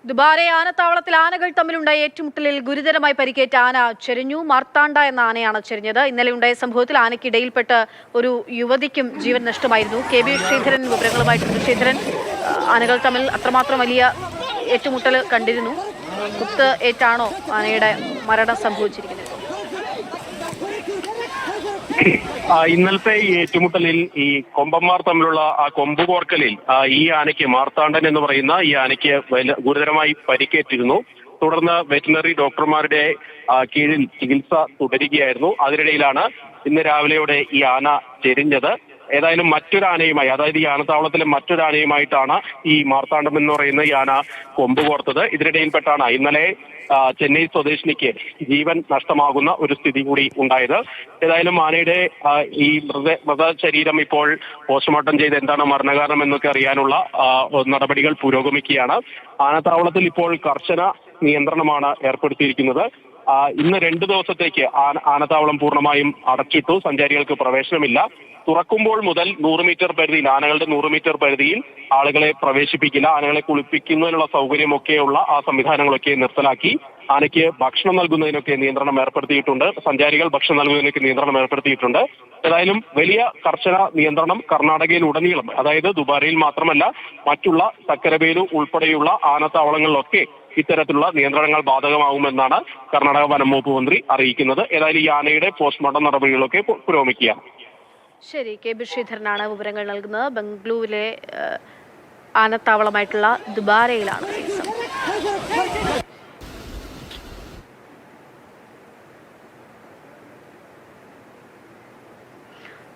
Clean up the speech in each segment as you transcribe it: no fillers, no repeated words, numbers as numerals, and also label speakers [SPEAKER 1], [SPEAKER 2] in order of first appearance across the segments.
[SPEAKER 1] ദുബാരെ ആനത്താവളത്തിൽ ആനകൾ തമ്മിലുണ്ടായ ഏറ്റുമുട്ടലിൽ ഗുരുതരമായി പരിക്കേറ്റ ആന ചെരിഞ്ഞു. മാർത്താണ്ഡ എന്ന ആനയാണ് ചെരിഞ്ഞത്. ഇന്നലെ ഉണ്ടായ സംഭവത്തിൽ ആനയ്ക്കിടയിൽപ്പെട്ട് ഒരു യുവതിക്കും ജീവൻ നഷ്ടമായിരുന്നു. KB ശ്രീധരൻ വിവരങ്ങളുമായിട്ടുണ്ട്. ശ്രീധരൻ, ആനകൾ തമ്മിൽ അത്രമാത്രം വലിയ ഏറ്റുമുട്ടൽ കണ്ടിരുന്നു. കുത്ത് ഏറ്റാണോ ആനയുടെ മരണം സംഭവിച്ചിരിക്കുന്നത്?
[SPEAKER 2] ഇന്നലത്തെ ഈ ഏറ്റുമുട്ടലിൽ ഈ കൊമ്പന്മാർ തമ്മിലുള്ള ആ കൊമ്പ് കോർക്കലിൽ ഈ ആനയ്ക്ക്, മാർത്താണ്ഡൻ എന്ന് പറയുന്ന ഈ ആനയ്ക്ക് ഗുരുതരമായി പരിക്കേറ്റിരുന്നു. തുടർന്ന് വെറ്റിനറി ഡോക്ടർമാരുടെ കീഴിൽ ചികിത്സ തുടരുകയായിരുന്നു. അതിനിടയിലാണ് ഇന്ന് രാവിലെയോടെ ഈ ആന ചെരിഞ്ഞത്. ഏതായാലും മറ്റൊരാനയുമായി, അതായത് ഈ ആനത്താവളത്തിലെ മറ്റൊരാനയുമായിട്ടാണ് ഈ മാർത്താണ്ഡം എന്ന് പറയുന്ന ഈ ആന കൊമ്പ് കോർത്തത്. ഇതിനിടയിൽപ്പെട്ടാണ് ഇന്നലെ ചെന്നൈ സ്വദേശിനിക്ക് ജീവൻ നഷ്ടമാകുന്ന ഒരു സ്ഥിതി കൂടി ഉണ്ടായത്. ഏതായാലും ആനയുടെ ഈ മൃതശരീരം ഇപ്പോൾ പോസ്റ്റ്മോർട്ടം ചെയ്ത് എന്താണ് മരണകാരണം എന്നൊക്കെ അറിയാനുള്ള നടപടികൾ പുരോഗമിക്കുകയാണ്. ആനത്താവളത്തിൽ ഇപ്പോൾ കർശന നിയന്ത്രണമാണ് ഏർപ്പെടുത്തിയിരിക്കുന്നത്. ഇന്ന് 2 ദിവസത്തേക്ക് ആനത്താവളം പൂർണ്ണമായും അടച്ചിട്ടു. സഞ്ചാരികൾക്ക് പ്രവേശനമില്ല. തുറക്കുമ്പോൾ മുതൽ 100 മീറ്റർ പരിധിയിൽ, ആനകളുടെ 100 മീറ്റർ പരിധിയിൽ ആളുകളെ പ്രവേശിപ്പിക്കില്ല. ആനകളെ കുളിപ്പിക്കുന്നതിനുള്ള സൗകര്യമൊക്കെയുള്ള ആ സംവിധാനങ്ങളൊക്കെ നിർത്തലാക്കി. ആനയ്ക്ക് ഭക്ഷണം നൽകുന്നതിനൊക്കെ നിയന്ത്രണം ഏർപ്പെടുത്തിയിട്ടുണ്ട്. സഞ്ചാരികൾ ഭക്ഷണം നൽകുന്നതിനൊക്കെ നിയന്ത്രണം ഏർപ്പെടുത്തിയിട്ടുണ്ട്. ഏതായാലും വലിയ കർശന നിയന്ത്രണം കർണാടകയിൽ ഉടനീളം, അതായത് ദുബാരയിൽ മാത്രമല്ല മറ്റുള്ള സക്കരവേലു ഉൾപ്പെടെയുള്ള ആനത്താവളങ്ങളിലൊക്കെ ഇത്തരത്തിലുള്ള നിയന്ത്രണങ്ങൾ ബാധകമാവുമെന്നാണ് കർണാടക വനം വകുപ്പ് മന്ത്രി അറിയിക്കുന്നത്. ഏതായാലും ഈ ആനയുടെ പോസ്റ്റ്മോർട്ടം നടപടികളൊക്കെ പുരോഗമിക്കുകയാണ്.
[SPEAKER 1] ശരി, KB ശ്രീധരനാണ് വിവരങ്ങൾ നൽകുന്നത്. ബംഗളൂരിലെ ആനത്താവളമായിട്ടുള്ള ദുബാരയിലാണ് ഈ സംഭവം.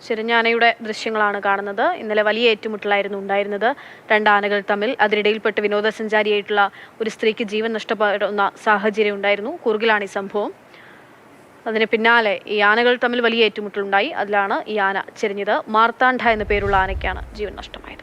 [SPEAKER 1] ചെരിഞ്ഞാനയുടെ ദൃശ്യങ്ങളാണ് കാണുന്നത്. ഇന്നലെ വലിയ ഏറ്റുമുട്ടലായിരുന്നു ഉണ്ടായിരുന്നത് 2 ആനകൾ തമ്മിൽ. അതിനിടയിൽപ്പെട്ട് വിനോദസഞ്ചാരിയായിട്ടുള്ള ഒരു സ്ത്രീക്ക് ജീവൻ നഷ്ടപ്പെടുന്ന സാഹചര്യം ഉണ്ടായിരുന്നു. കൂർഗിലാണ് ഈ സംഭവം. അതിന് പിന്നാലെ ഈ ആനകൾ തമ്മിൽ വലിയ ഏറ്റുമുട്ടലുണ്ടായി. അതിലാണ് ഈ ആന ചെരിഞ്ഞത്. മാർത്താണ്ഡ എന്ന പേരുള്ള ആനയ്ക്കാണ് ജീവൻ നഷ്ടമായത്.